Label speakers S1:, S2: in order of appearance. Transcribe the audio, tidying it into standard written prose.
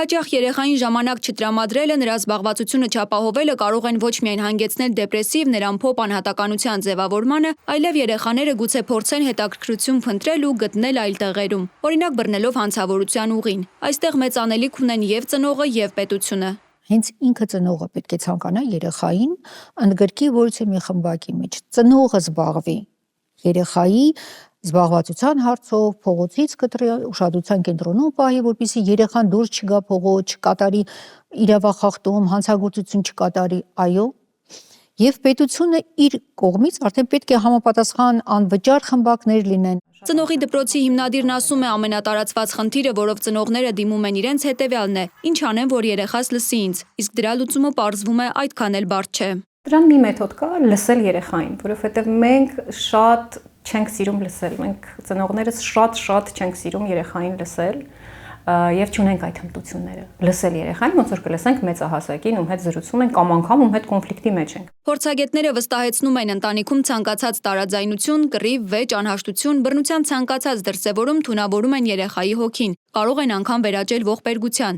S1: Հաճախ երեխային ժամանակ չտրամադրելը, նրա զբաղվածությունը չապահովելը կարող են ոչ միայն հանգեցնել դեպրեսիվ, ներանփոփ անհատականության ձևավորմանը, այլև երեխաները գուցե փորձեն հետաքրքրություն փնտրել ու գտնել այլ տեղերում, օրինակ բռնելով հանցավորության ուղին։ Այստեղ մեծ անելիք ունեն եւ ծնողը, եւ պետությունը։
S2: Հենց ինքը ծնողը պետք է ցանկանա երեխային ընդգրկի որևէ մի խմբակի մեջ, ծնողը զբաղվի երեխայի զբաղվածության հարցով, փողոցից կտրի, ուշադրության կենտրոնում պահի, որպեսզի երեխան դուրս չգա փողոց, չկատարի իրավախախտում, հանցագործություն չկատարի, այո, եւ պետությունը իր կողմից արդեն պետք է համապատասխան անվճար խմբակներ լինեն։
S1: Ծնողի դպրոցի հիմնադիրն ասում է, ամենատարածված խնդիրը, որով ծնողները դիմում են իրենց, հետևյալն է. ինչ անեմ, որ երեխաս լսի ինձ, իսկ դրա լուծումը պարզվում է այդքան էլ բարդ չէ։
S3: Դրան մի մեթոդ կա՝ լսել երեխային, որովհետև մենք շատ չենք սիրում լսել, մենք ծնողներս շատ չենք սիրում երեխային լսել եւ չունենք այդ հմտությունները։ Լսել երեխային, ոնց որ կլսենք մեծահասակին, ում հետ զրուցում ենք կամ անգամ ում հետ կոնֆլիկտի մեջ ենք։
S1: Փորձագետները վստահեցնում են, ընտանիքում ցանկացած տարաձայնություն, կռիվ, վեճ, անհաշտություն, բռնության ցանկացած դրսևորում թունավորում են երեխայի հոգին, կարող են անգամ վերաճել ողբերգության։